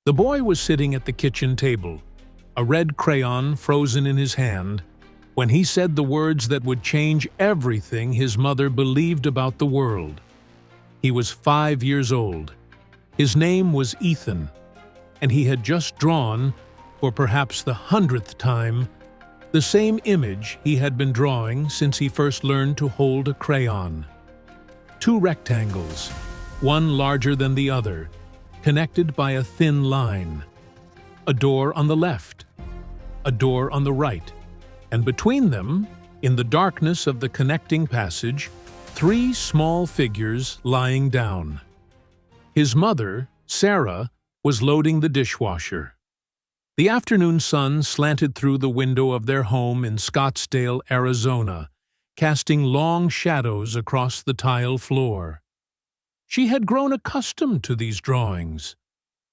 The boy was sitting at the kitchen table, a red crayon frozen in his hand, when he said the words that would change everything his mother believed about the world. He was 5 years old. His name was Ethan, and he had just drawn, for perhaps the 100th time, the same image he had been drawing since he first learned to hold a crayon. 2 rectangles, one larger than the other, connected by a thin line. A door on the left, a door on the right, and between them, in the darkness of the connecting passage, 3 small figures lying down. His mother, Sarah, was loading the dishwasher. The afternoon sun slanted through the window of their home in Scottsdale, Arizona, casting long shadows across the tile floor. She had grown accustomed to these drawings.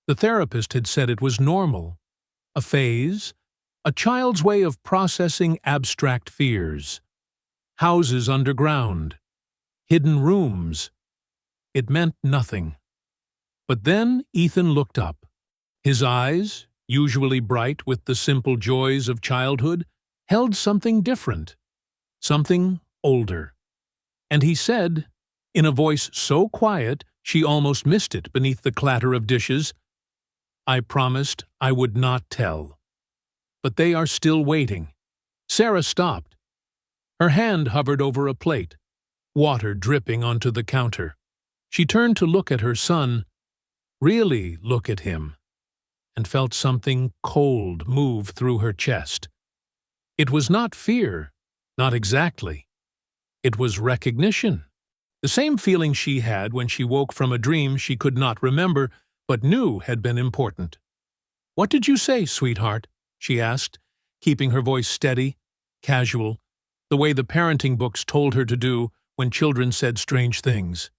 The therapist had said it was normal, a phase, a child's way of processing abstract fears. Houses underground, hidden rooms. It meant nothing. But then Ethan looked up. His eyes, usually bright with the simple joys of childhood, held something different, something older. And he said, in a voice so quiet she almost missed it beneath the clatter of dishes, "I promised I would not tell. But they are still waiting." Sarah stopped. Her hand hovered over a plate, water dripping onto the counter. She turned to look at her son, really look at him, and felt something cold move through her chest. It was not fear, not exactly. It was recognition. The same feeling she had when she woke from a dream she could not remember, but knew had been important. "What did you say, sweetheart?" she asked, keeping her voice steady, casual, the way the parenting books told her to do when children said strange things.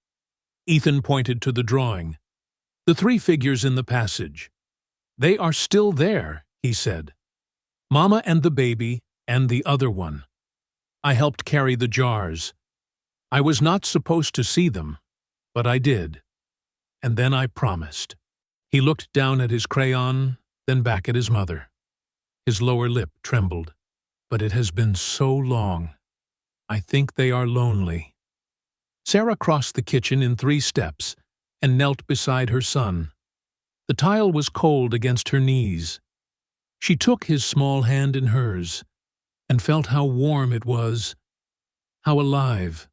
Ethan pointed to the drawing. The 3 figures in the passage. "They are still there," he said. "Mama and the baby and the other one. I helped carry the jars. I was not supposed to see them, but I did. And then I promised." He looked down at his crayon, then back at his mother. His lower lip trembled. "But it has been so long. I think they are lonely." Sarah crossed the kitchen in 3 steps and knelt beside her son. The tile was cold against her knees. She took his small hand in hers and felt how warm it was, how alive,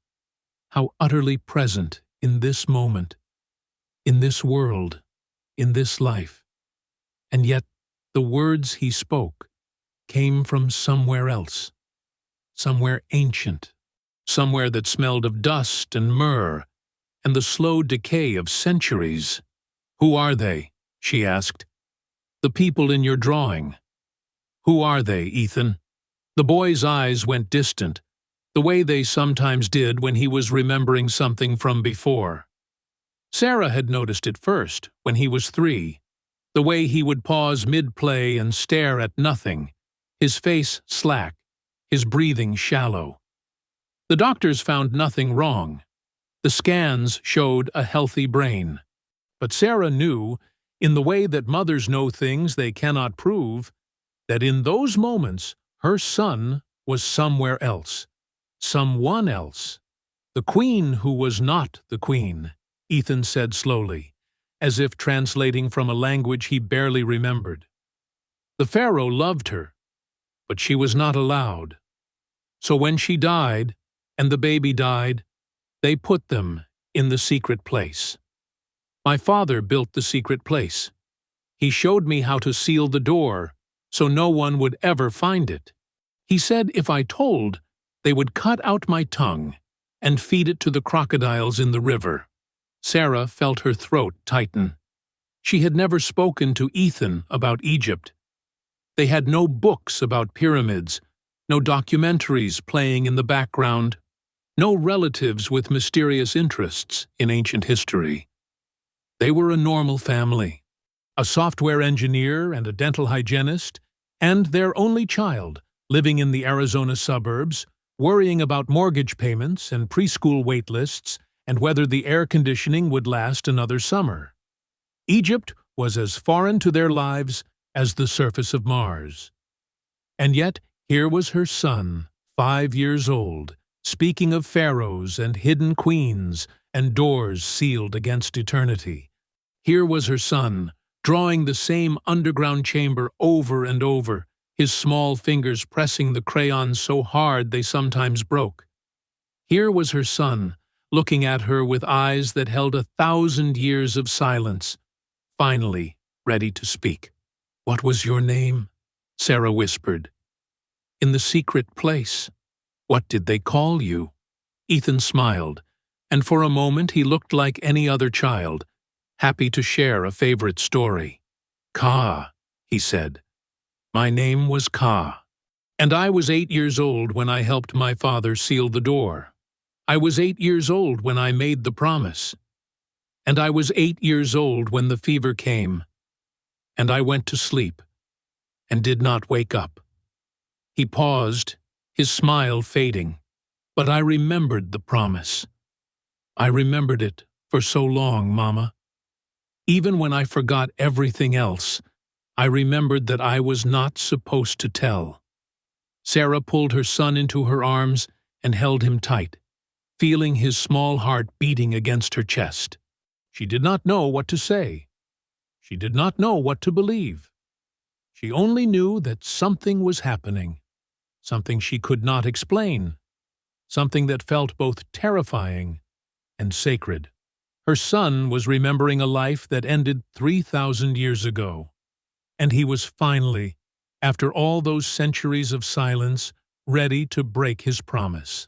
how utterly present in this moment, in this world, in this life. And yet the words he spoke came from somewhere else, somewhere ancient, somewhere that smelled of dust and myrrh and the slow decay of centuries. "Who are they?" she asked. "The people in your drawing. Who are they, Ethan?" The boy's eyes went distant, the way they sometimes did when he was remembering something from before. Sarah had noticed it first, when he was 3, the way he would pause mid-play and stare at nothing, his face slack, his breathing shallow. The doctors found nothing wrong. The scans showed a healthy brain. But Sarah knew, in the way that mothers know things they cannot prove, that in those moments her son was somewhere else, someone else. "The queen who was not the queen," Ethan said slowly, as if translating from a language he barely remembered. "The Pharaoh loved her, but she was not allowed. So when she died, and the baby died, they put them in the secret place. My father built the secret place. He showed me how to seal the door so no one would ever find it. He said if I told, they would cut out my tongue and feed it to the crocodiles in the river." Sarah felt her throat tighten. She had never spoken to Ethan about Egypt. They had no books about pyramids, no documentaries playing in the background, no relatives with mysterious interests in ancient history. They were a normal family, a software engineer and a dental hygienist, and their only child, living in the Arizona suburbs, worrying about mortgage payments and preschool wait lists and whether the air conditioning would last another summer. Egypt was as foreign to their lives as the surface of Mars. And yet, here was her son, 5 years old, speaking of pharaohs and hidden queens and doors sealed against eternity. Here was her son, drawing the same underground chamber over and over, his small fingers pressing the crayons so hard they sometimes broke. Here was her son, looking at her with eyes that held 1,000 years of silence, finally ready to speak. "What was your name?" Sarah whispered. "In the secret place. What did they call you?" Ethan smiled, and for a moment he looked like any other child, happy to share a favorite story. "Kha," he said. "My name was Kha. And I was 8 years old when I helped my father seal the door. I was 8 years old when I made the promise. And I was 8 years old when the fever came. And I went to sleep and did not wake up." He paused, his smile fading. "But I remembered the promise. I remembered it for so long, Mama. Even when I forgot everything else, I remembered that I was not supposed to tell." Sarah pulled her son into her arms and held him tight, feeling his small heart beating against her chest. She did not know what to say. She did not know what to believe. She only knew that something was happening, something she could not explain, something that felt both terrifying and sacred. Her son was remembering a life that ended 3,000 years ago, and he was finally, after all those centuries of silence, ready to break his promise.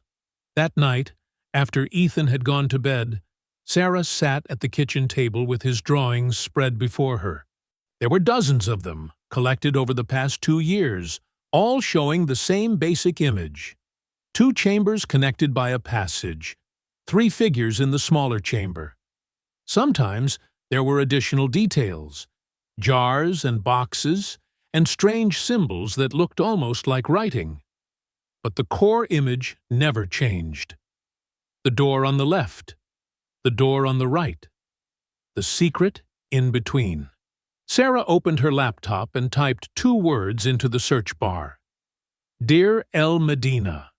That night, after Ethan had gone to bed, Sarah sat at the kitchen table with his drawings spread before her. There were dozens of them, collected over the past 2 years, all showing the same basic image. 2 chambers connected by a passage, 3 figures in the smaller chamber. Sometimes there were additional details, jars and boxes, and strange symbols that looked almost like writing. But the core image never changed. The door on the left, the door on the right, the secret in between. Sarah opened her laptop and typed 2 words into the search bar. "Dear el-Medina."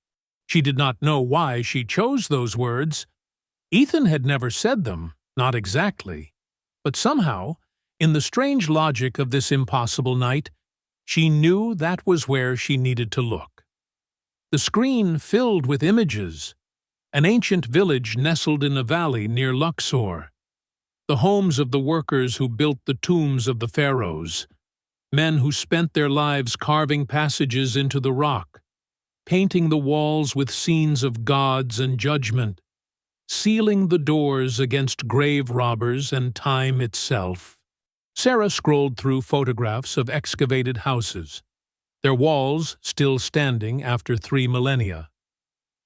She did not know why she chose those words. Ethan had never said them, not exactly. But somehow, in the strange logic of this impossible night, she knew that was where she needed to look. The screen filled with images. An ancient village nestled in a valley near Luxor. The homes of the workers who built the tombs of the pharaohs. Men who spent their lives carving passages into the rock, painting the walls with scenes of gods and judgment, sealing the doors against grave robbers and time itself. Sarah scrolled through photographs of excavated houses, their walls still standing after 3 millennia.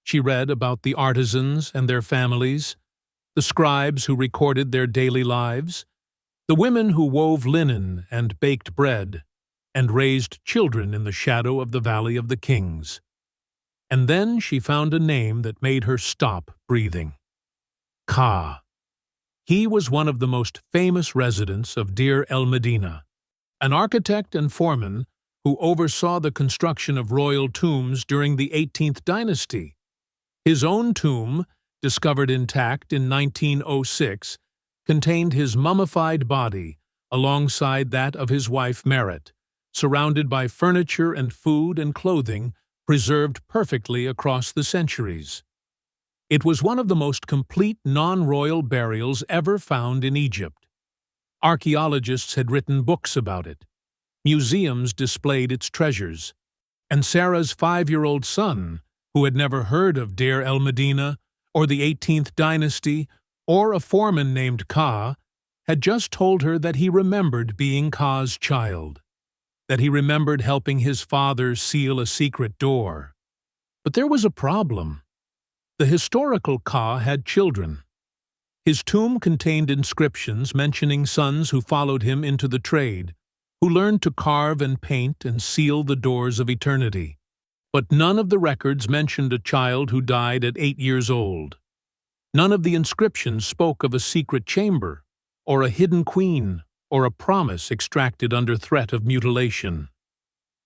She read about the artisans and their families, the scribes who recorded their daily lives, the women who wove linen and baked bread, and raised children in the shadow of the Valley of the Kings. And then she found a name that made her stop breathing. Kha. He was one of the most famous residents of Deir el-Medina, an architect and foreman who oversaw the construction of royal tombs during the 18th dynasty. His own tomb, discovered intact in 1906, contained his mummified body alongside that of his wife Merit, surrounded by furniture and food and clothing preserved perfectly across the centuries. It was one of the most complete non-royal burials ever found in Egypt. Archaeologists had written books about it. Museums displayed its treasures. And Sarah's 5-year-old son, who had never heard of Deir el-Medina or the 18th dynasty or a foreman named Kha, had just told her that he remembered being Kha's child, that he remembered helping his father seal a secret door. But there was a problem. The historical Kha had children. His tomb contained inscriptions mentioning sons who followed him into the trade, who learned to carve and paint and seal the doors of eternity. But none of the records mentioned a child who died at 8 years old. None of the inscriptions spoke of a secret chamber, or a hidden queen, or a promise extracted under threat of mutilation.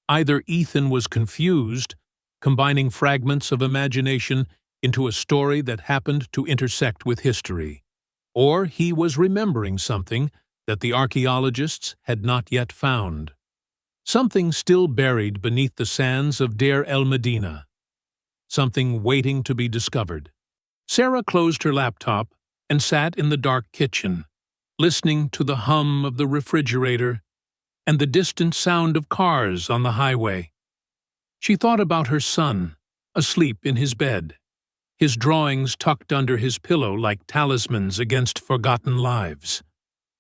Either Ethan was confused, combining fragments of imagination into a story that happened to intersect with history, or he was remembering something that the archaeologists had not yet found. Something still buried beneath the sands of Deir el-Medina. Something waiting to be discovered. Sarah closed her laptop and sat in the dark kitchen, listening to the hum of the refrigerator and the distant sound of cars on the highway. She thought about her son, asleep in his bed, his drawings tucked under his pillow like talismans against forgotten lives.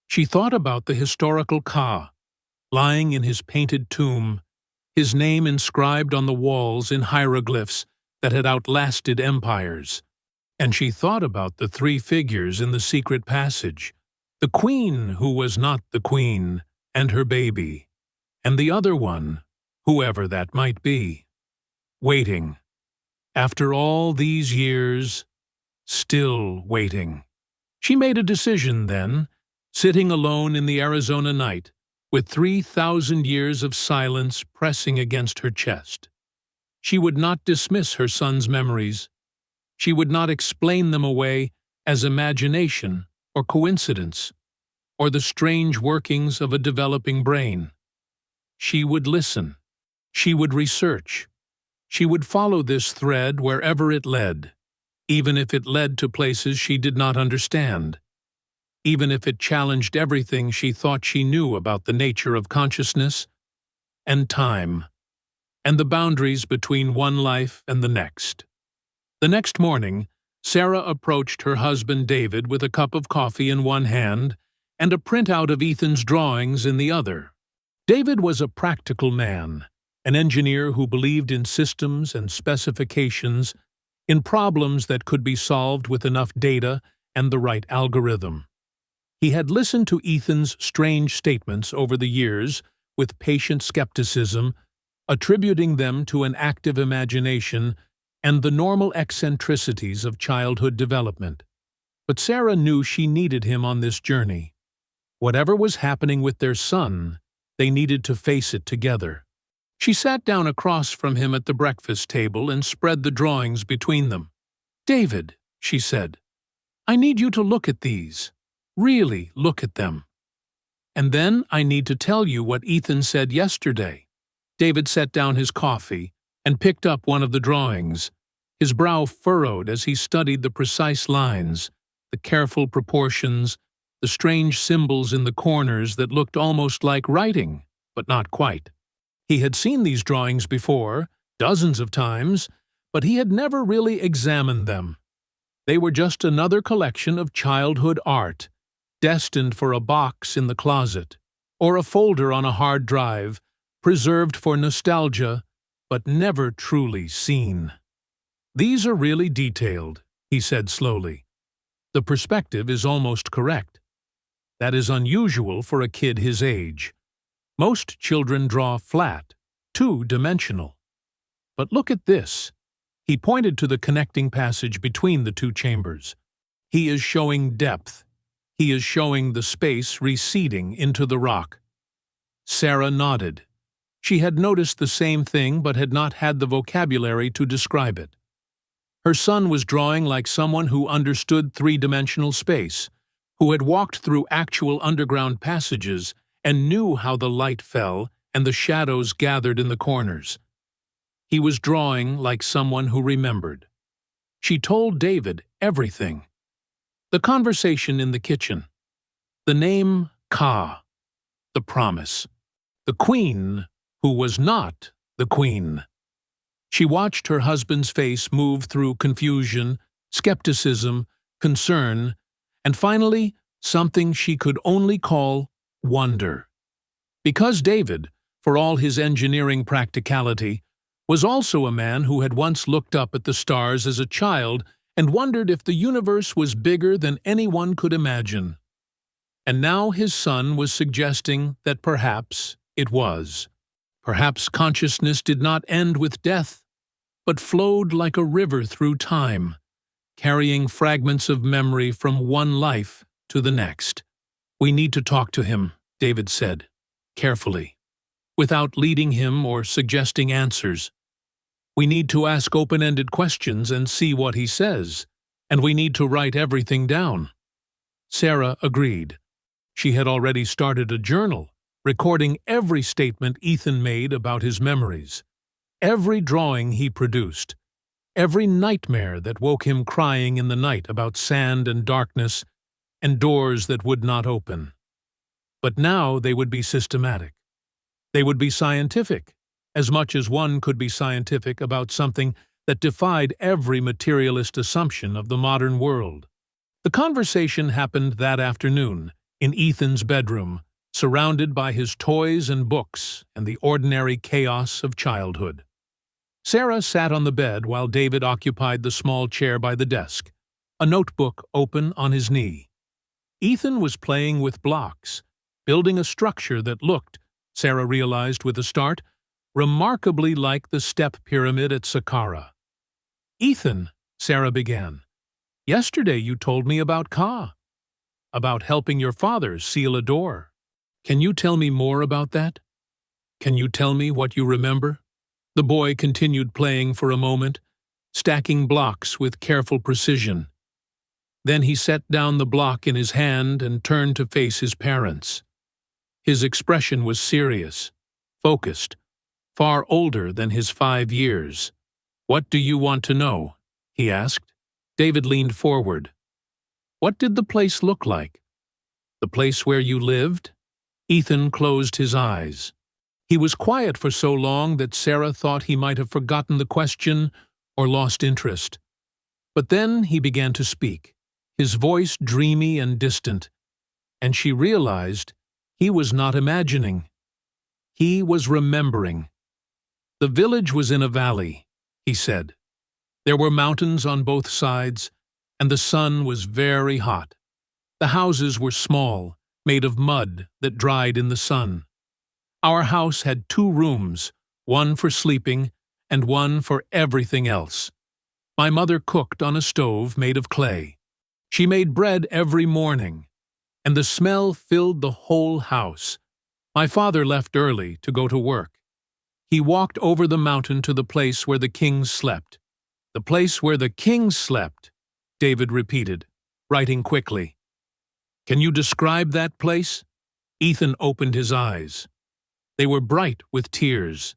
She thought about the historical Kha, lying in his painted tomb, his name inscribed on the walls in hieroglyphs that had outlasted empires. And she thought about the three figures in the secret passage, the queen who was not the queen, and her baby, and the other one, whoever that might be, waiting. After all these years, still waiting. She made a decision then, sitting alone in the Arizona night, with 3,000 years of silence pressing against her chest. She would not dismiss her son's memories. She would not explain them away as imagination or coincidence, or the strange workings of a developing brain. She would listen. She would research. She would follow this thread wherever it led, even if it led to places she did not understand, even if it challenged everything she thought she knew about the nature of consciousness and time, and the boundaries between one life and the next. The next morning, Sarah approached her husband David with a cup of coffee in one hand and a printout of Ethan's drawings in the other. David was a practical man, an engineer who believed in systems and specifications, in problems that could be solved with enough data and the right algorithm. He had listened to Ethan's strange statements over the years with patient skepticism, attributing them to an active imagination and the normal eccentricities of childhood development. But Sarah knew she needed him on this journey. Whatever was happening with their son, they needed to face it together. She sat down across from him at the breakfast table and spread the drawings between them. "David," she said, "I need you to look at these. Really look at them. And then I need to tell you what Ethan said yesterday." David set down his coffee and picked up one of the drawings, his brow furrowed as he studied the precise lines, the careful proportions, the strange symbols in the corners that looked almost like writing, but not quite. He had seen these drawings before, dozens of times, but he had never really examined them. They were just another collection of childhood art, destined for a box in the closet, or a folder on a hard drive, preserved for nostalgia, but never truly seen. "These are really detailed," he said slowly. "The perspective is almost correct. That is unusual for a kid his age. Most children draw flat, two-dimensional. But look at this." He pointed to the connecting passage between the two chambers. "He is showing depth. He is showing the space receding into the rock." Sarah nodded. She had noticed the same thing but had not had the vocabulary to describe it. Her son was drawing like someone who understood three-dimensional space, who had walked through actual underground passages and knew how the light fell and the shadows gathered in the corners. He was drawing like someone who remembered. She told David everything. The conversation in the kitchen. The name Kha. The promise. The queen who was not the queen. She watched her husband's face move through confusion, skepticism, concern, and finally something she could only call wonder. Because David, for all his engineering practicality, was also a man who had once looked up at the stars as a child and wondered if the universe was bigger than anyone could imagine. And now his son was suggesting that perhaps it was. Perhaps consciousness did not end with death, but flowed like a river through time, carrying fragments of memory from one life to the next. "We need to talk to him," David said, carefully, without leading him or suggesting answers. We need to ask open-ended questions and see what he says, and we need to write everything down. Sarah agreed. She had already started a journal, recording every statement Ethan made about his memories, every drawing he produced, every nightmare that woke him crying in the night about sand and darkness and doors that would not open. But now they would be systematic. They would be scientific, as much as one could be scientific about something that defied every materialist assumption of the modern world. The conversation happened that afternoon, in Ethan's bedroom, surrounded by his toys and books and the ordinary chaos of childhood. Sarah sat on the bed while David occupied the small chair by the desk, a notebook open on his knee. Ethan was playing with blocks, building a structure that looked, Sarah realized with a start, remarkably like the step pyramid at Saqqara. "Ethan," Sarah began, "yesterday you told me about Kha, about helping your father seal a door. Can you tell me more about that? Can you tell me what you remember?" The boy continued playing for a moment, stacking blocks with careful precision. Then he set down the block in his hand and turned to face his parents. His expression was serious, focused, far older than his 5 years. "What do you want to know?" he asked. David leaned forward. "What did the place look like? The place where you lived?" Ethan closed his eyes. He was quiet for so long that Sarah thought he might have forgotten the question or lost interest. But then he began to speak, his voice dreamy and distant, and she realized he was not imagining. He was remembering. "The village was in a valley," he said. "There were mountains on both sides, and the sun was very hot. The houses were small, made of mud that dried in the sun. Our house had 2 rooms, one for sleeping and one for everything else. My mother cooked on a stove made of clay. She made bread every morning, and the smell filled the whole house. My father left early to go to work. He walked over the mountain to the place where the kings slept." "The place where the kings slept," David repeated, writing quickly. "Can you describe that place?" Ethan opened his eyes. They were bright with tears.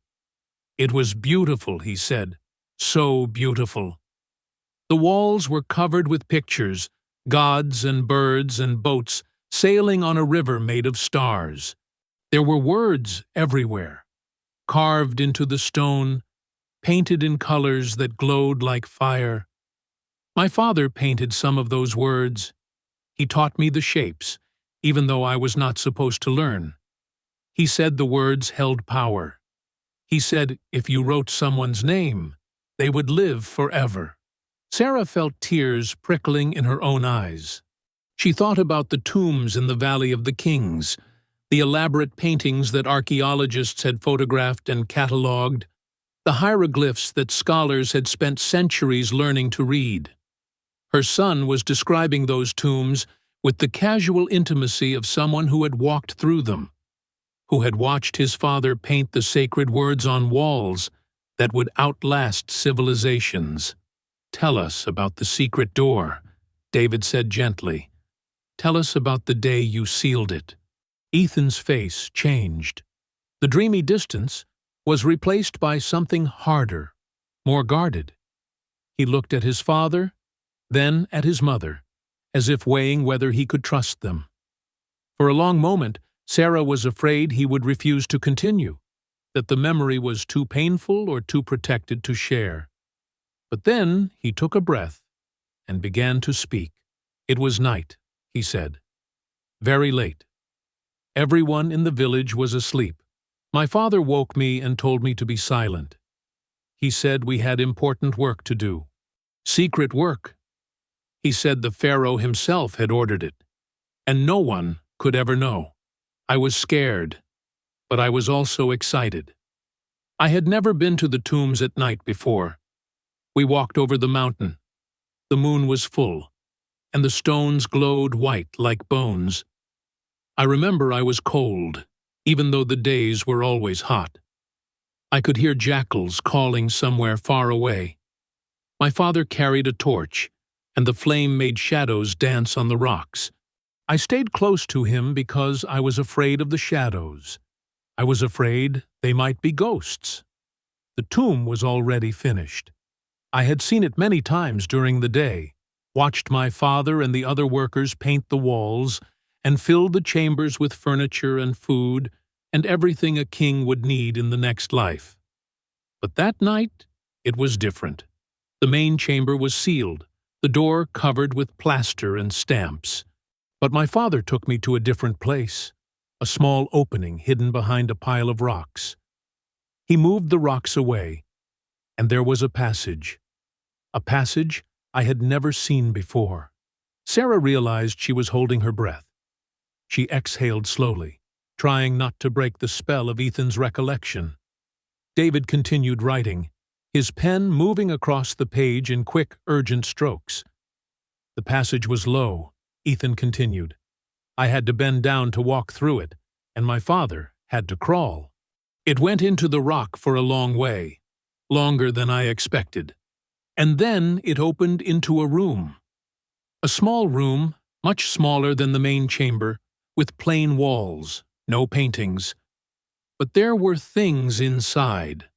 "It was beautiful," he said, "so beautiful. The walls were covered with pictures, gods and birds and boats sailing on a river made of stars. There were words everywhere, carved into the stone, painted in colors that glowed like fire. My father painted some of those words. He taught me the shapes, even though I was not supposed to learn. He said the words held power. He said if you wrote someone's name, they would live forever." Sarah felt tears prickling in her own eyes. She thought about the tombs in the Valley of the Kings, the elaborate paintings that archaeologists had photographed and catalogued, the hieroglyphs that scholars had spent centuries learning to read. Her son was describing those tombs with the casual intimacy of someone who had walked through them, who had watched his father paint the sacred words on walls that would outlast civilizations. "Tell us about the secret door," David said gently. "Tell us about the day you sealed it." Ethan's face changed. The dreamy distance was replaced by something harder, more guarded. He looked at his father, then at his mother, as if weighing whether he could trust them. For a long moment, Sarah was afraid he would refuse to continue, that the memory was too painful or too protected to share. But then he took a breath and began to speak. "It was night," he said. "Very late. Everyone in the village was asleep. My father woke me and told me to be silent. He said we had important work to do. Secret work. He said the Pharaoh himself had ordered it, and no one could ever know. I was scared, but I was also excited. I had never been to the tombs at night before. We walked over the mountain. The moon was full, and the stones glowed white like bones. I remember I was cold, even though the days were always hot. I could hear jackals calling somewhere far away. My father carried a torch, and the flame made shadows dance on the rocks. I stayed close to him because I was afraid of the shadows. I was afraid they might be ghosts. The tomb was already finished. I had seen it many times during the day, watched my father and the other workers paint the walls, and filled the chambers with furniture and food and everything a king would need in the next life. But that night, it was different. The main chamber was sealed, the door covered with plaster and stamps. But my father took me to a different place, a small opening hidden behind a pile of rocks. He moved the rocks away, and there was a passage I had never seen before. Sarah realized she was holding her breath. She exhaled slowly, trying not to break the spell of Ethan's recollection. David continued writing, his pen moving across the page in quick, urgent strokes. The passage was low. Ethan continued. I had to bend down to walk through it, and my father had to crawl. It went into the rock for a long way, longer than I expected. And then it opened into a room. A small room, much smaller than the main chamber, with plain walls, no paintings. But there were things inside.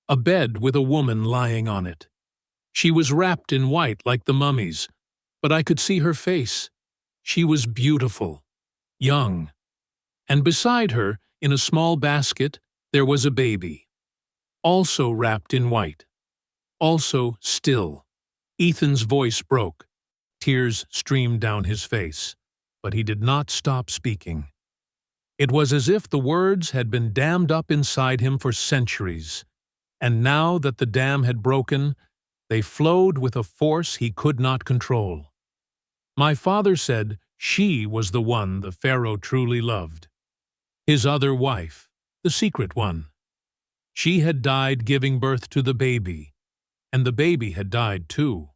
A bed with a woman lying on it. She was wrapped in white like the mummies, but I could see her face. She was beautiful, young. And beside her, in a small basket, there was a baby, also wrapped in white, also still. Ethan's voice broke. Tears streamed down his face, but he did not stop speaking. It was as if the words had been dammed up inside him for centuries, and now that the dam had broken, they flowed with a force he could not control. My father said she was the one the Pharaoh truly loved. His other wife, the secret one. She had died giving birth to the baby, and the baby had died too.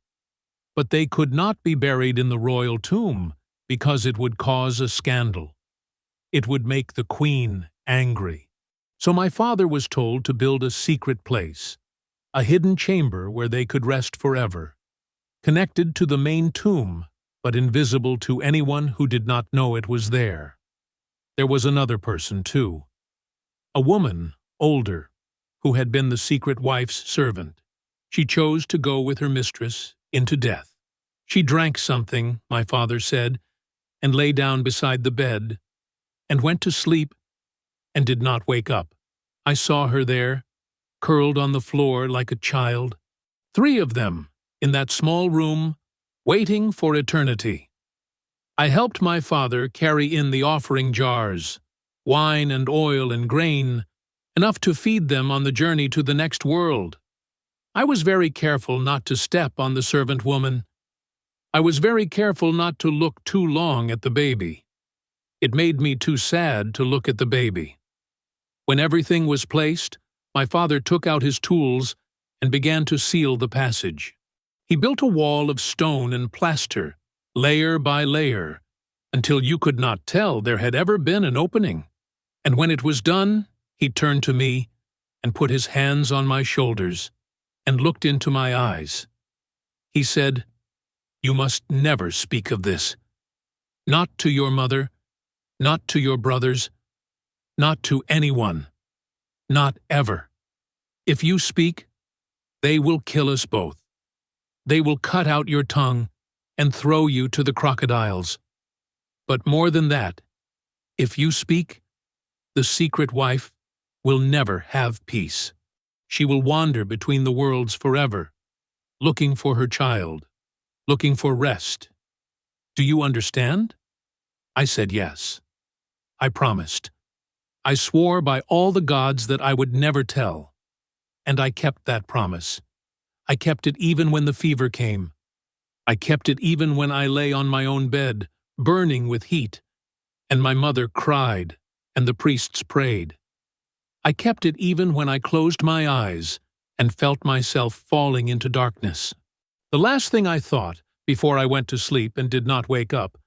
But they could not be buried in the royal tomb because it would cause a scandal. It would make the queen angry. So my father was told to build a secret place, a hidden chamber where they could rest forever, connected to the main tomb, but invisible to anyone who did not know it was there. There was another person, too. A woman, older, who had been the secret wife's servant. She chose to go with her mistress into death. She drank something, my father said, and lay down beside the bed, and went to sleep, and did not wake up. I saw her there, curled on the floor like a child. 3 of them, in that small room, waiting for eternity. I helped my father carry in the offering jars, wine and oil and grain, enough to feed them on the journey to the next world. I was very careful not to step on the servant woman. I was very careful not to look too long at the baby. It made me too sad to look at the baby. When everything was placed, my father took out his tools and began to seal the passage. He built a wall of stone and plaster, layer by layer, until you could not tell there had ever been an opening. And when it was done, he turned to me and put his hands on my shoulders and looked into my eyes. He said, "You must never speak of this. Not to your mother, not to your brothers, not to anyone, not ever. If you speak, they will kill us both. They will cut out your tongue and throw you to the crocodiles. But more than that, if you speak, the secret wife will never have peace. She will wander between the worlds forever, looking for her child, looking for rest. Do you understand?" I said yes. I promised. I swore by all the gods that I would never tell. And I kept that promise. I kept it even when the fever came. I kept it even when I lay on my own bed, burning with heat, and my mother cried, and the priests prayed. I kept it even when I closed my eyes and felt myself falling into darkness. The last thing I thought, before I went to sleep and did not wake up,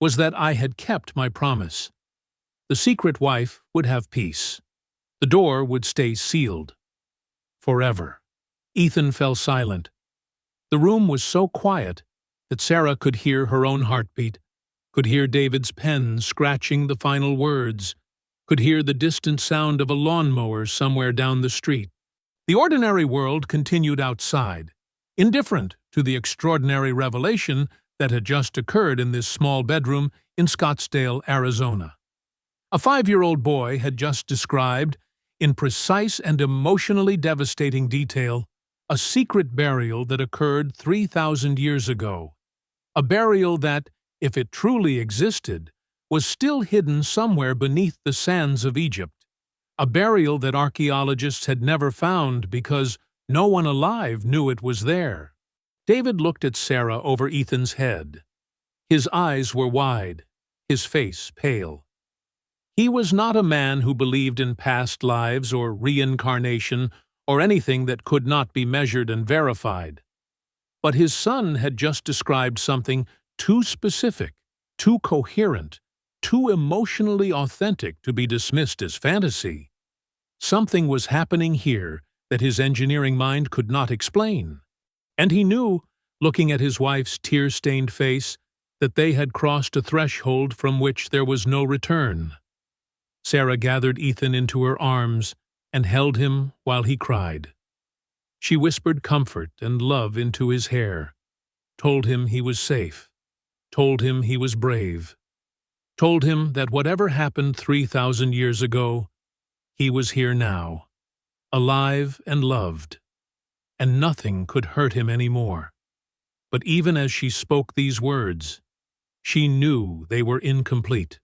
was that I had kept my promise. The secret wife would have peace. The door would stay sealed. Forever. Ethan fell silent. The room was so quiet that Sarah could hear her own heartbeat, could hear David's pen scratching the final words, could hear the distant sound of a lawnmower somewhere down the street. The ordinary world continued outside, indifferent to the extraordinary revelation that had just occurred in this small bedroom in Scottsdale, Arizona. A 5-year-old boy had just described, in precise and emotionally devastating detail, a secret burial that occurred 3,000 years ago. A burial that, if it truly existed, was still hidden somewhere beneath the sands of Egypt. A burial that archaeologists had never found because no one alive knew it was there. David looked at Sarah over Ethan's head. His eyes were wide, his face pale. He was not a man who believed in past lives or reincarnation or anything that could not be measured and verified. But his son had just described something too specific, too coherent, too emotionally authentic to be dismissed as fantasy. Something was happening here that his engineering mind could not explain. And he knew, looking at his wife's tear-stained face, that they had crossed a threshold from which there was no return. Sarah gathered Ethan into her arms and held him while he cried. She whispered comfort and love into his hair, told him he was safe, told him he was brave, told him that whatever happened 3,000 years ago, he was here now, alive and loved, and nothing could hurt him any more. But even as she spoke these words, she knew they were incomplete,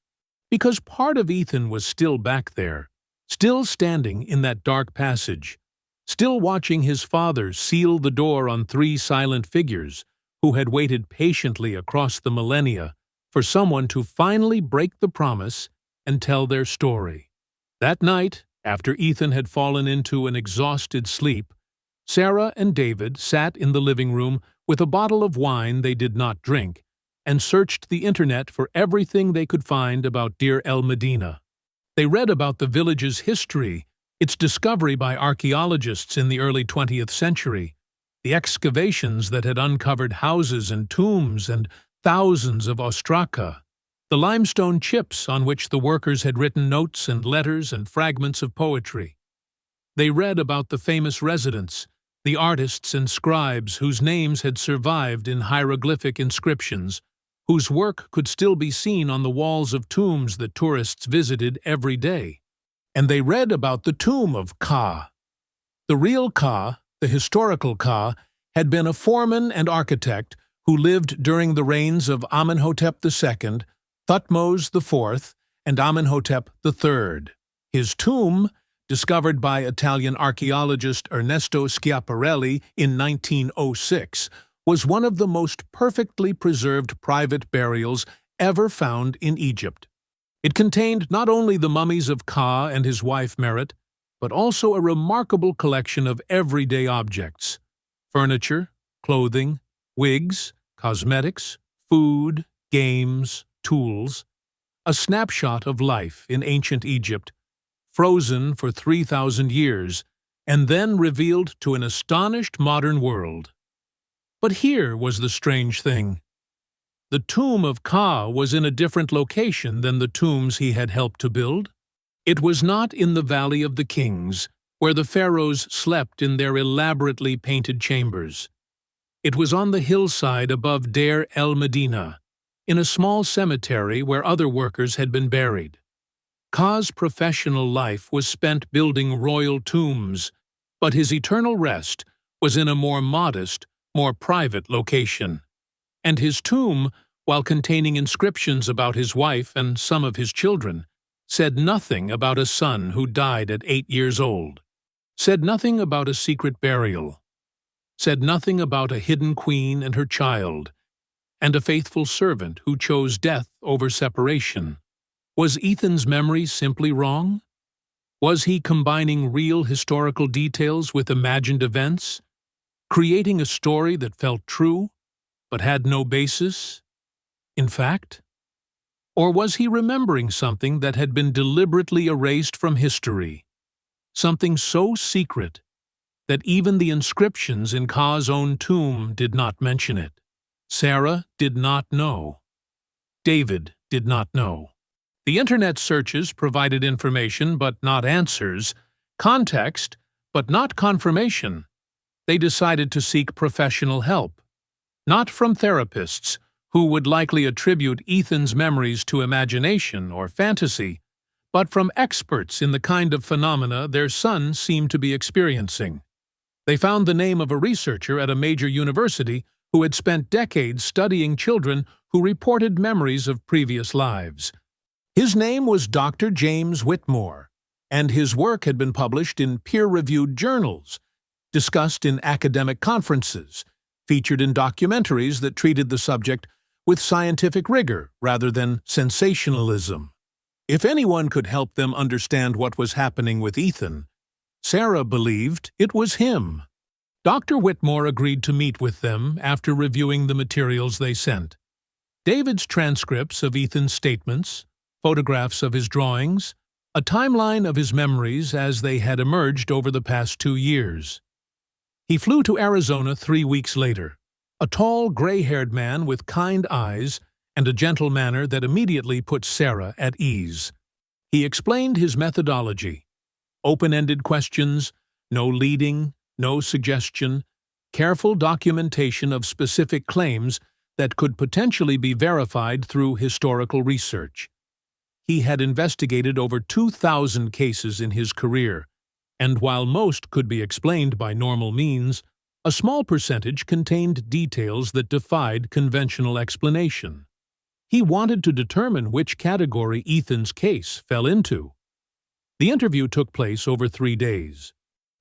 because part of Ethan was still back there, still standing in that dark passage, still watching his father seal the door on 3 silent figures who had waited patiently across the millennia for someone to finally break the promise and tell their story. That night, after Ethan had fallen into an exhausted sleep, Sarah and David sat in the living room with a bottle of wine they did not drink and searched the internet for everything they could find about Deir el-Medina. They read about the village's history, its discovery by archaeologists in the early 20th century, the excavations that had uncovered houses and tombs and thousands of ostraca, the limestone chips on which the workers had written notes and letters and fragments of poetry. They read about the famous residents, the artists and scribes whose names had survived in hieroglyphic inscriptions, whose work could still be seen on the walls of tombs that tourists visited every day. And they read about the tomb of Kha. The real Kha, the historical Kha, had been a foreman and architect who lived during the reigns of Amenhotep II, Thutmose IV, and Amenhotep III. His tomb, discovered by Italian archaeologist Ernesto Schiaparelli in 1906, was one of the most perfectly preserved private burials ever found in Egypt. It contained not only the mummies of Kha and his wife Merit, but also a remarkable collection of everyday objects: furniture, clothing, wigs, cosmetics, food, games, tools, a snapshot of life in ancient Egypt, frozen for 3,000 years, and then revealed to an astonished modern world. But here was the strange thing. The tomb of Kha was in a different location than the tombs he had helped to build. It was not in the Valley of the Kings, where the pharaohs slept in their elaborately painted chambers. It was on the hillside above Deir el-Medina, in a small cemetery where other workers had been buried. Kha's professional life was spent building royal tombs, but his eternal rest was in a more modest, more private location. And his tomb, while containing inscriptions about his wife and some of his children, said nothing about a son who died at 8 years old, said nothing about a secret burial, said nothing about a hidden queen and her child, and a faithful servant who chose death over separation. Was Ethan's memory simply wrong? Was he combining real historical details with imagined events, creating a story that felt true, but had no basis in fact? Or was he remembering something that had been deliberately erased from history? Something so secret that even the inscriptions in Kha's own tomb did not mention it. Sarah did not know. David did not know. The internet searches provided information but not answers, context but not confirmation. They decided to seek professional help, not from therapists, who would likely attribute Ethan's memories to imagination or fantasy, but from experts in the kind of phenomena their son seemed to be experiencing. They found the name of a researcher at a major university who had spent decades studying children who reported memories of previous lives. His name was Dr. James Whitmore, and his work had been published in peer-reviewed journals, discussed in academic conferences, featured in documentaries that treated the subject with scientific rigor rather than sensationalism. If anyone could help them understand what was happening with Ethan, Sarah believed it was him. Dr. Whitmore agreed to meet with them after reviewing the materials they sent. David's transcripts of Ethan's statements, photographs of his drawings, a timeline of his memories as they had emerged over the past 2 years. He flew to Arizona 3 weeks later, a tall, gray-haired man with kind eyes and a gentle manner that immediately put Sarah at ease. He explained his methodology: open-ended questions, no leading, no suggestion, careful documentation of specific claims that could potentially be verified through historical research. He had investigated over 2,000 cases in his career, and while most could be explained by normal means, a small percentage contained details that defied conventional explanation. He wanted to determine which category Ethan's case fell into. The interview took place over 3 days.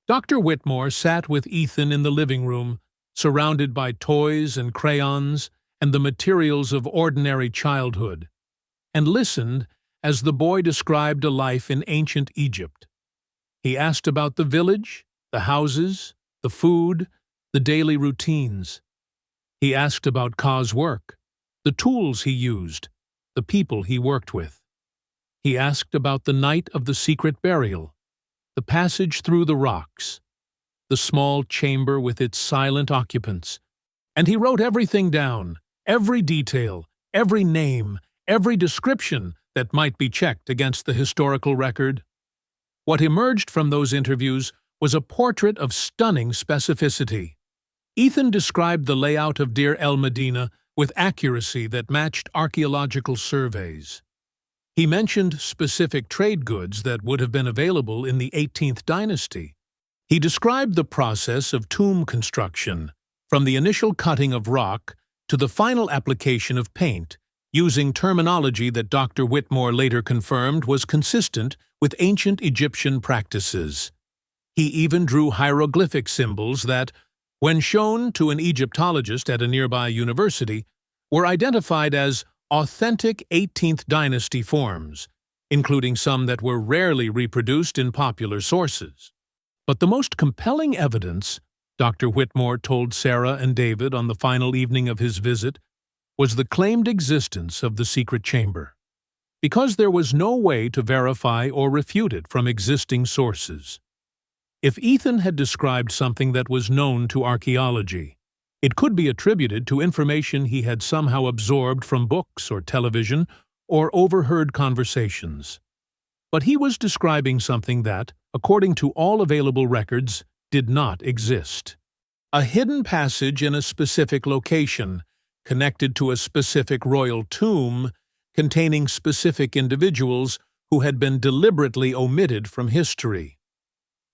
Dr. Whitmore sat with Ethan in the living room, surrounded by toys and crayons and the materials of ordinary childhood, and listened as the boy described a life in ancient Egypt. He asked about the village, the houses, the food, the daily routines. He asked about Kha's work, the tools he used, the people he worked with. He asked about the night of the secret burial, the passage through the rocks, the small chamber with its silent occupants, and he wrote everything down, every detail, every name, every description that might be checked against the historical record. What emerged from those interviews was a portrait of stunning specificity. Ethan described the layout of Deir el-Medina with accuracy that matched archaeological surveys. He mentioned specific trade goods that would have been available in the 18th dynasty. He described the process of tomb construction, from the initial cutting of rock to the final application of paint, using terminology that Dr. Whitmore later confirmed was consistent with ancient Egyptian practices. He even drew hieroglyphic symbols that, when shown to an Egyptologist at a nearby university, were identified as authentic 18th dynasty forms, including some that were rarely reproduced in popular sources. But the most compelling evidence, Dr. Whitmore told Sarah and David on the final evening of his visit, was the claimed existence of the secret chamber, because there was no way to verify or refute it from existing sources. If Ethan had described something that was known to archaeology, it could be attributed to information he had somehow absorbed from books or television or overheard conversations. But he was describing something that, according to all available records, did not exist. A hidden passage in a specific location, connected to a specific royal tomb, containing specific individuals who had been deliberately omitted from history.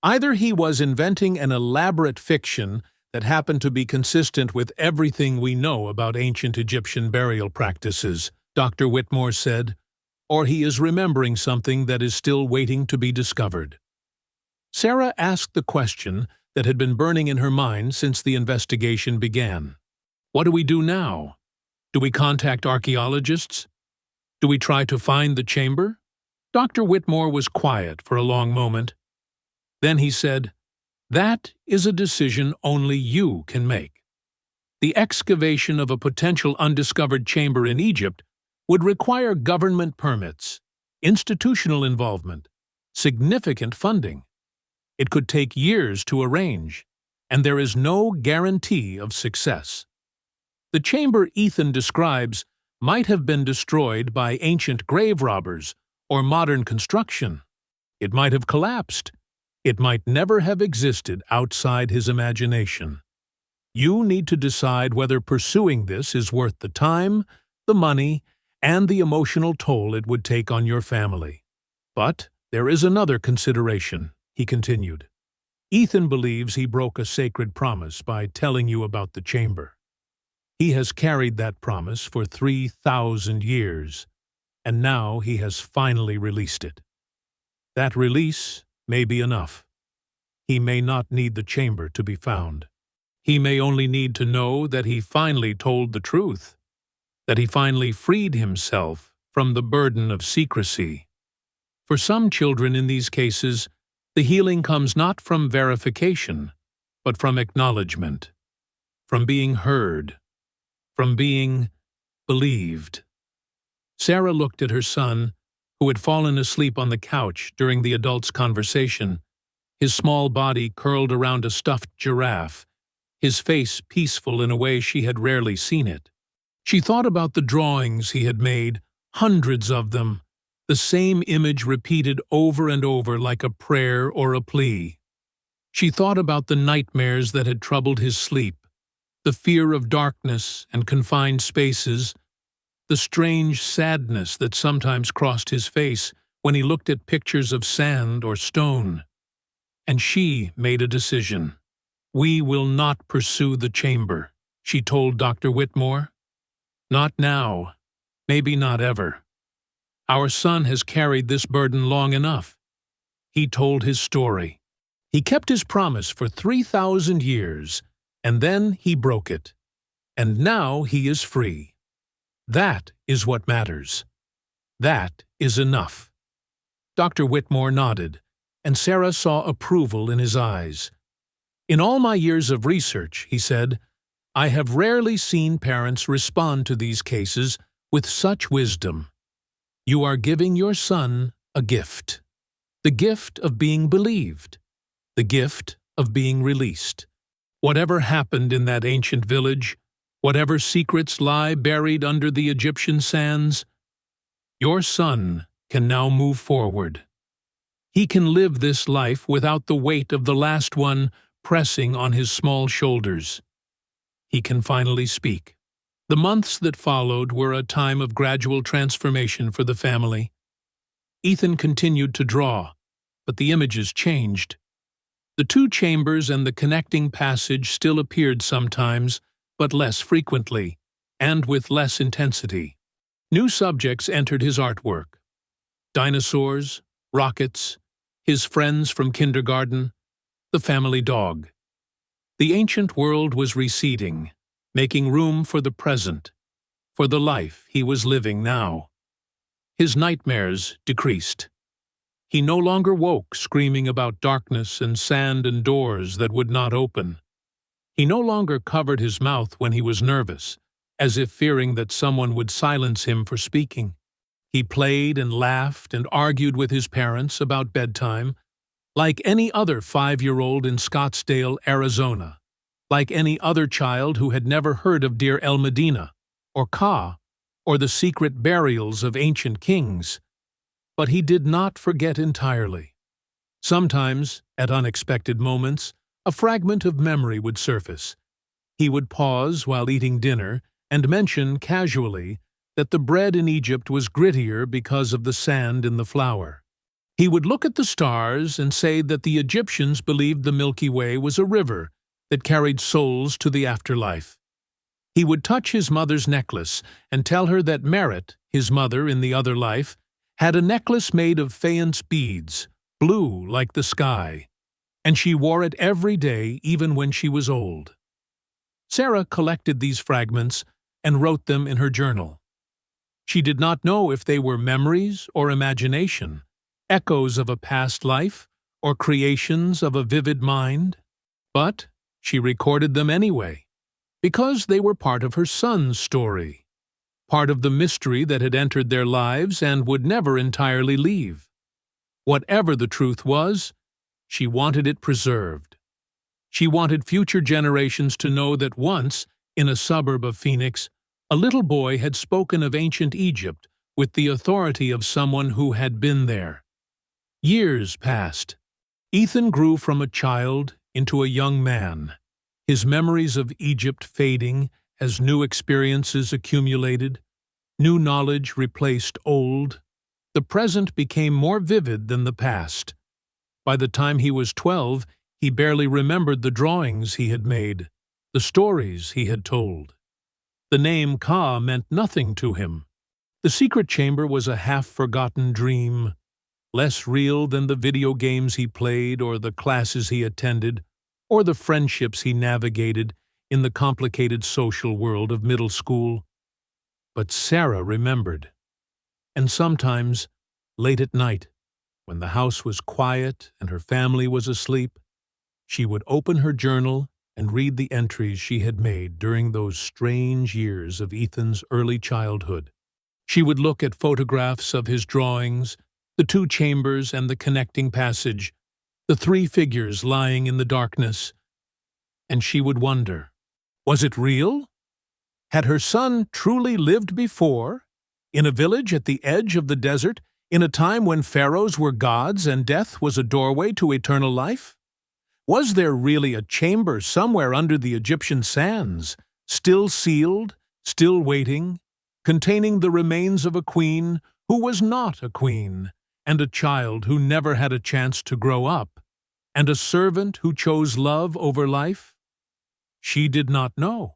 Either he was inventing an elaborate fiction that happened to be consistent with everything we know about ancient Egyptian burial practices, Dr. Whitmore said, or he is remembering something that is still waiting to be discovered. Sarah asked the question that had been burning in her mind since the investigation began. What do we do now? Do we contact archaeologists? Do we try to find the chamber? Dr. Whitmore was quiet for a long moment. Then he said, "That is a decision only you can make. The excavation of a potential undiscovered chamber in Egypt would require government permits, institutional involvement, significant funding. It could take years to arrange, and there is no guarantee of success. The chamber Ethan describes might have been destroyed by ancient grave robbers or modern construction. It might have collapsed. It might never have existed outside his imagination. You need to decide whether pursuing this is worth the time, the money, and the emotional toll it would take on your family. But there is another consideration, he continued. Ethan believes he broke a sacred promise by telling you about the chamber. He has carried that promise for 3,000 years, and now he has finally released it. That release may be enough. He may not need the chamber to be found. He may only need to know that he finally told the truth, that he finally freed himself from the burden of secrecy. For some children in these cases, the healing comes not from verification, but from acknowledgement, from being heard, from being believed. Sarah looked at her son, who had fallen asleep on the couch during the adults' conversation, his small body curled around a stuffed giraffe, his face peaceful in a way she had rarely seen it. She thought about the drawings he had made, hundreds of them, the same image repeated over and over like a prayer or a plea. She thought about the nightmares that had troubled his sleep, the fear of darkness and confined spaces, the strange sadness that sometimes crossed his face when he looked at pictures of sand or stone. And she made a decision. "We will not pursue the chamber," she told Dr. Whitmore. "Not now, maybe not ever. Our son has carried this burden long enough." He told his story. He kept his promise for 3,000 years, and then he broke it. And now he is free. That is what matters. That is enough. Dr. Whitmore nodded, and Sarah saw approval in his eyes. "In all my years of research," he said, "I have rarely seen parents respond to these cases with such wisdom. You are giving your son a gift. The gift of being believed. The gift of being released. Whatever happened in that ancient village, whatever secrets lie buried under the Egyptian sands, your son can now move forward. He can live this life without the weight of the last one pressing on his small shoulders. He can finally speak." The months that followed were a time of gradual transformation for the family. Ethan continued to draw, but the images changed. The two chambers and the connecting passage still appeared sometimes, but less frequently, and with less intensity. New subjects entered his artwork. Dinosaurs, rockets, his friends from kindergarten, the family dog. The ancient world was receding, making room for the present, for the life he was living now. His nightmares decreased. He no longer woke screaming about darkness and sand and doors that would not open. He no longer covered his mouth when he was nervous, as if fearing that someone would silence him for speaking. He played and laughed and argued with his parents about bedtime, like any other 5-year-old in Scottsdale, Arizona, like any other child who had never heard of Deir el-Medina, or Kha, or the secret burials of ancient kings. But he did not forget entirely. Sometimes, at unexpected moments, a fragment of memory would surface. He would pause while eating dinner and mention casually that the bread in Egypt was grittier because of the sand in the flour. He would look at the stars and say that the Egyptians believed the Milky Way was a river that carried souls to the afterlife. He would touch his mother's necklace and tell her that Merit, his mother in the other life, had a necklace made of faience beads, blue like the sky, and she wore it every day even when she was old. Sarah collected these fragments and wrote them in her journal. She did not know if they were memories or imagination, echoes of a past life or creations of a vivid mind, but she recorded them anyway, because they were part of her son's story, part of the mystery that had entered their lives and would never entirely leave. Whatever the truth was, she wanted it preserved. She wanted future generations to know that once, in a suburb of Phoenix, a little boy had spoken of ancient Egypt with the authority of someone who had been there. Years passed. Ethan grew from a child into a young man, his memories of Egypt fading as new experiences accumulated, new knowledge replaced old. The present became more vivid than the past. By the time he was 12, he barely remembered the drawings he had made, the stories he had told. The name Kha meant nothing to him. The secret chamber was a half-forgotten dream, less real than the video games he played or the classes he attended or the friendships he navigated in the complicated social world of middle school. But Sarah remembered. And sometimes, late at night, when the house was quiet and her family was asleep, she would open her journal and read the entries she had made during those strange years of Ethan's early childhood. She would look at photographs of his drawings, the two chambers and the connecting passage, the three figures lying in the darkness, and she would wonder, was it real? Had her son truly lived before, in a village at the edge of the desert, in a time when pharaohs were gods and death was a doorway to eternal life? Was there really a chamber somewhere under the Egyptian sands, still sealed, still waiting, containing the remains of a queen who was not a queen, and a child who never had a chance to grow up, and a servant who chose love over life? She did not know.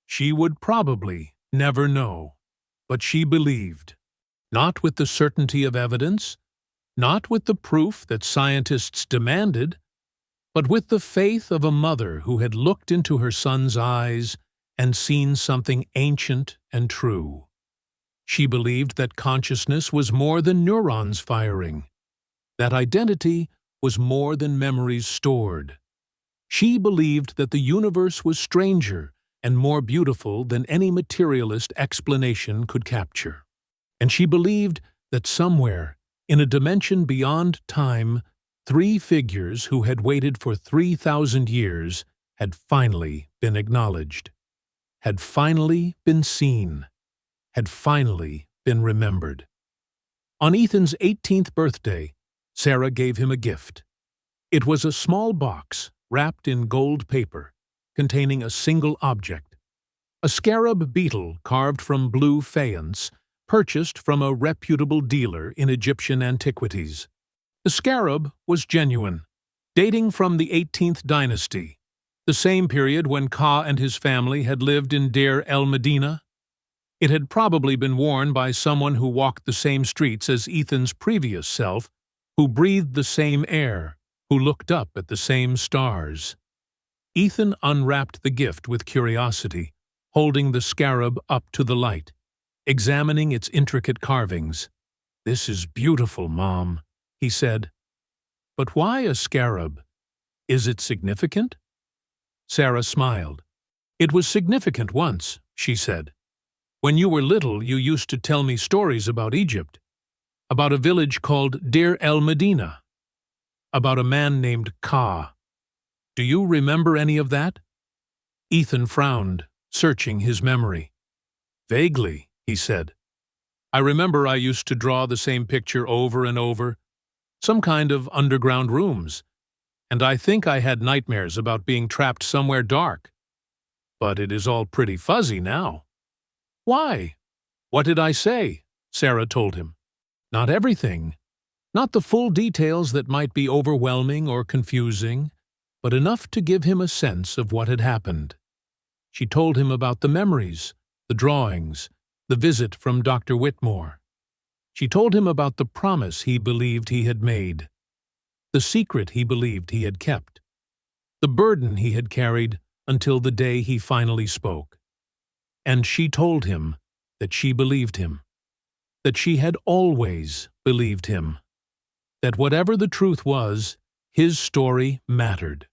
She would probably never know, but she believed. Not with the certainty of evidence, not with the proof that scientists demanded, but with the faith of a mother who had looked into her son's eyes and seen something ancient and true. She believed that consciousness was more than neurons firing, that identity was more than memories stored. She believed that the universe was stranger and more beautiful than any materialist explanation could capture. And she believed that somewhere, in a dimension beyond time, three figures who had waited for 3,000 years had finally been acknowledged, had finally been seen, had finally been remembered. On Ethan's 18th birthday, Sarah gave him a gift. It was a small box wrapped in gold paper, containing a single object, a scarab beetle carved from blue faience, purchased from a reputable dealer in Egyptian antiquities. The scarab was genuine, dating from the 18th dynasty, the same period when Kha and his family had lived in Deir el-Medina. It had probably been worn by someone who walked the same streets as Ethan's previous self, who breathed the same air, who looked up at the same stars. Ethan unwrapped the gift with curiosity, holding the scarab up to the light, examining its intricate carvings. "This is beautiful, Mom," he said. "But why a scarab? Is it significant?" Sarah smiled. "It was significant once," she said. "When you were little, you used to tell me stories about Egypt, about a village called Deir el-Medina, about a man named Kha. Do you remember any of that?" Ethan frowned, searching his memory. "Vaguely," he said. "I remember I used to draw the same picture over and over, some kind of underground rooms, and I think I had nightmares about being trapped somewhere dark. But it is all pretty fuzzy now." "Why? What did I say?" Sarah told him. "Not everything. Not the full details that might be overwhelming or confusing, but enough to give him a sense of what had happened." She told him about the memories, the drawings, the visit from Dr. Whitmore. She told him about the promise he believed he had made, the secret he believed he had kept, the burden he had carried until the day he finally spoke. And she told him that she believed him, that she had always believed him, that whatever the truth was, his story mattered.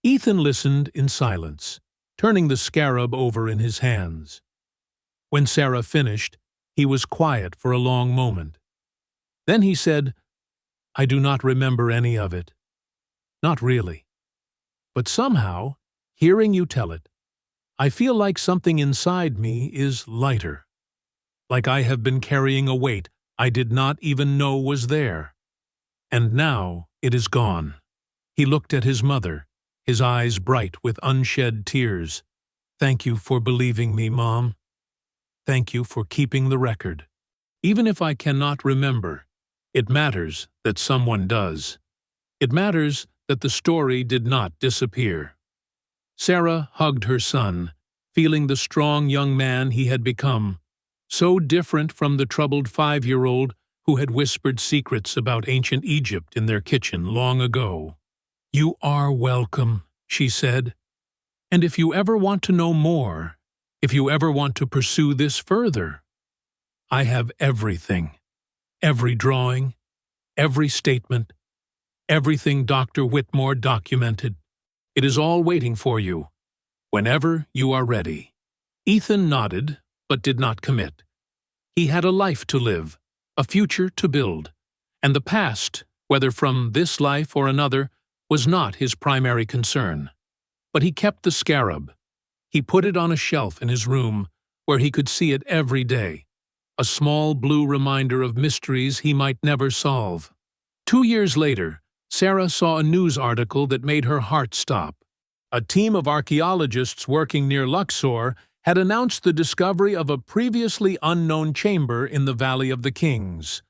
Ethan listened in silence, turning the scarab over in his hands. When Sarah finished, he was quiet for a long moment. Then he said, "I do not remember any of it. Not really. But somehow, hearing you tell it, I feel like something inside me is lighter. Like I have been carrying a weight I did not even know was there. And now it is gone." He looked at his mother, his eyes bright with unshed tears. "Thank you for believing me, Mom. Thank you for keeping the record. Even if I cannot remember, it matters that someone does. It matters that the story did not disappear." Sarah hugged her son, feeling the strong young man he had become, so different from the troubled 5-year-old who had whispered secrets about ancient Egypt in their kitchen long ago. "You are welcome," she said. "And if you ever want to know more, if you ever want to pursue this further, I have everything. Every drawing, every statement, everything Dr. Whitmore documented. It is all waiting for you, whenever you are ready." Ethan nodded, but did not commit. He had a life to live, a future to build, and the past, whether from this life or another, was not his primary concern. But he kept the scarab. He put it on a shelf in his room, where he could see it every day, a small blue reminder of mysteries he might never solve. 2 years later, Sarah saw a news article that made her heart stop. A team of archaeologists working near Luxor had announced the discovery of a previously unknown chamber in the Valley of the Kings.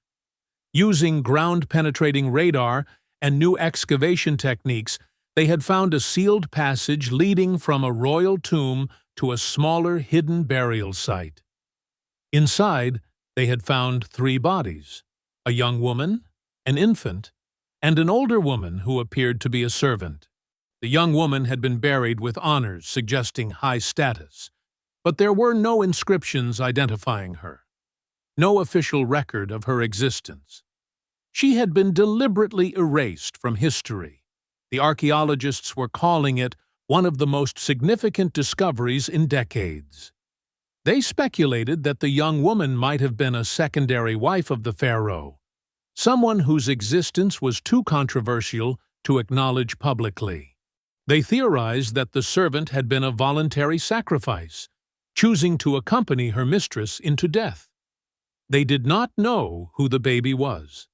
Using ground-penetrating radar and new excavation techniques, they had found a sealed passage leading from a royal tomb to a smaller hidden burial site. Inside, they had found 3 bodies: a young woman, an infant, and an older woman who appeared to be a servant. The young woman had been buried with honors suggesting high status, but there were no inscriptions identifying her, no official record of her existence. She had been deliberately erased from history. The archaeologists were calling it one of the most significant discoveries in decades. They speculated that the young woman might have been a secondary wife of the pharaoh, someone whose existence was too controversial to acknowledge publicly. They theorized that the servant had been a voluntary sacrifice, choosing to accompany her mistress into death. They did not know who the baby was.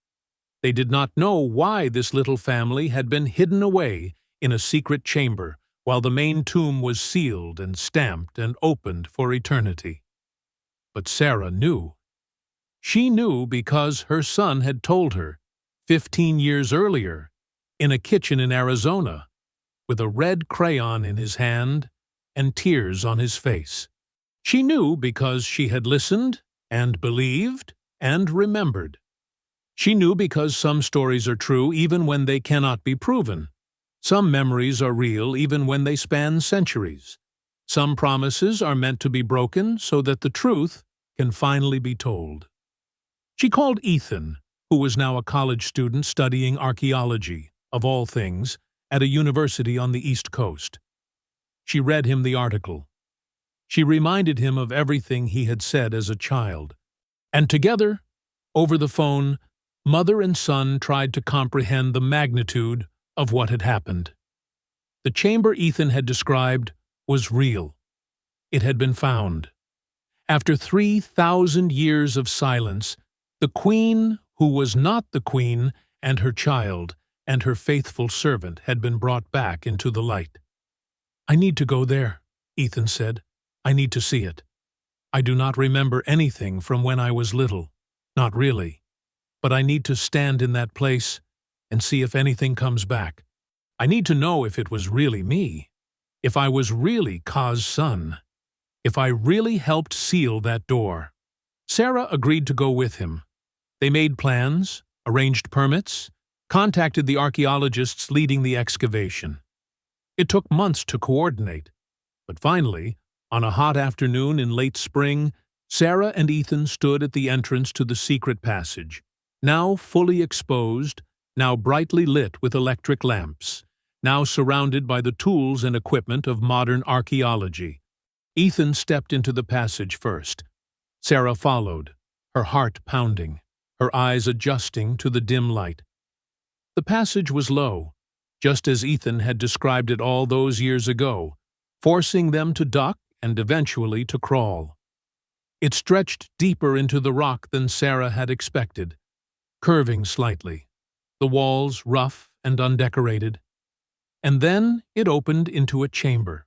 They did not know why this little family had been hidden away in a secret chamber while the main tomb was sealed and stamped and opened for eternity. But Sarah knew. She knew because her son had told her, 15 years earlier, in a kitchen in Arizona, with a red crayon in his hand and tears on his face. She knew because she had listened and believed and remembered. She knew because some stories are true even when they cannot be proven. Some memories are real even when they span centuries. Some promises are meant to be broken so that the truth can finally be told. She called Ethan, who was now a college student studying archaeology, of all things, at a university on the East Coast. She read him the article. She reminded him of everything he had said as a child. And together, over the phone, mother and son tried to comprehend the magnitude of what had happened. The chamber Ethan had described was real. It had been found. After 3,000 years of silence, the queen, who was not the queen, and her child, and her faithful servant had been brought back into the light. "I need to go there," Ethan said. "I need to see it. I do not remember anything from when I was little, not really, but I need to stand in that place and see if anything comes back. I need to know if it was really me, if I was really Kha's son, if I really helped seal that door." Sarah agreed to go with him. They made plans, arranged permits, contacted the archaeologists leading the excavation. It took months to coordinate, but finally, on a hot afternoon in late spring, Sarah and Ethan stood at the entrance to the secret passage, now fully exposed, now brightly lit with electric lamps, now surrounded by the tools and equipment of modern archaeology. Ethan stepped into the passage first, Sarah followed, her heart pounding, her eyes adjusting to the dim light. The passage was low, just as Ethan had described it all those years ago, forcing them to duck and eventually to crawl. It stretched deeper into the rock than Sarah had expected, curving slightly, the walls rough and undecorated. And then it opened into a chamber.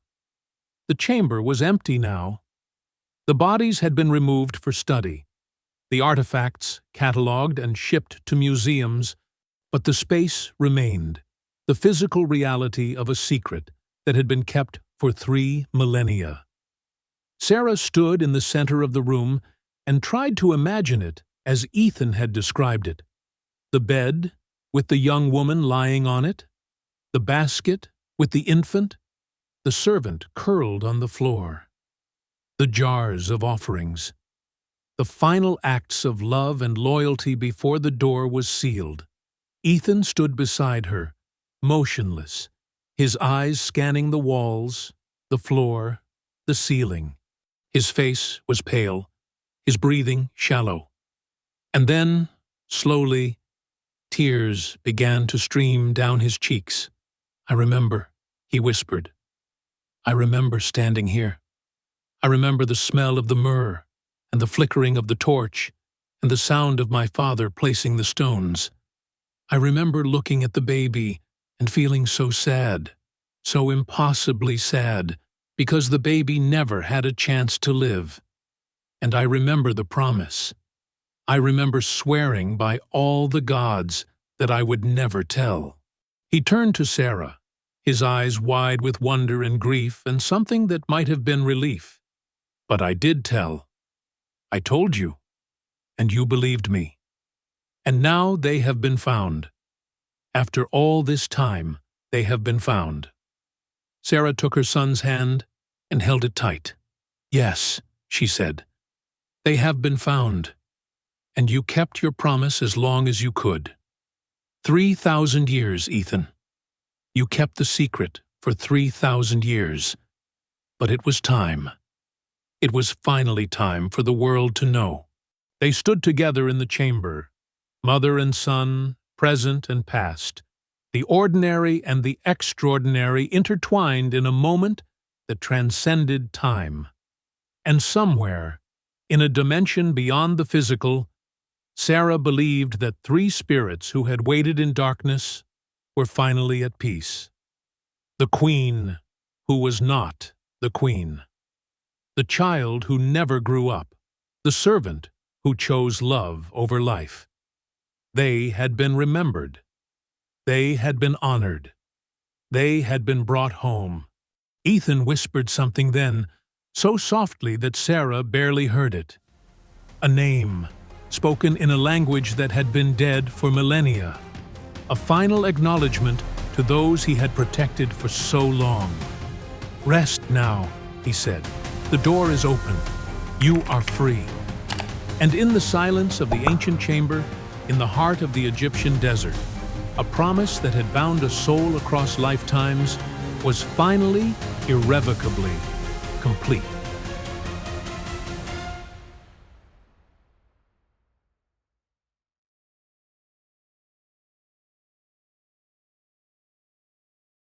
The chamber was empty now. The bodies had been removed for study, the artifacts catalogued and shipped to museums, but the space remained, the physical reality of a secret that had been kept for 3 millennia. Sarah stood in the center of the room and tried to imagine it as Ethan had described it. The bed, with the young woman lying on it, the basket with the infant, the servant curled on the floor, the jars of offerings, the final acts of love and loyalty before the door was sealed. Ethan stood beside her, motionless, his eyes scanning the walls, the floor, the ceiling. His face was pale, his breathing shallow. And then, slowly, tears began to stream down his cheeks. "I remember," he whispered. "I remember standing here. I remember the smell of the myrrh, and the flickering of the torch, and the sound of my father placing the stones. I remember looking at the baby and feeling so sad, so impossibly sad, because the baby never had a chance to live. And I remember the promise. I remember swearing by all the gods that I would never tell." He turned to Sarah, his eyes wide with wonder and grief and something that might have been relief. "But I did tell. I told you, and you believed me. And now they have been found. After all this time, they have been found." Sarah took her son's hand and held it tight. "Yes," she said, "they have been found. And you kept your promise as long as you could. 3,000 years, Ethan. You kept the secret for 3,000 years. But it was time. It was finally time for the world to know." They stood together in the chamber, mother and son, present and past, the ordinary and the extraordinary intertwined in a moment that transcended time. And somewhere, in a dimension beyond the physical, Sarah believed that 3 spirits who had waited in darkness were finally at peace. The queen who was not the queen. The child who never grew up. The servant who chose love over life. They had been remembered. They had been honored. They had been brought home. Ethan whispered something then, so softly that Sarah barely heard it. A name, spoken in a language that had been dead for millennia. A final acknowledgement to those he had protected for so long. "Rest now," he said. "The door is open. You are free." And in the silence of the ancient chamber, in the heart of the Egyptian desert, a promise that had bound a soul across lifetimes was finally, irrevocably complete.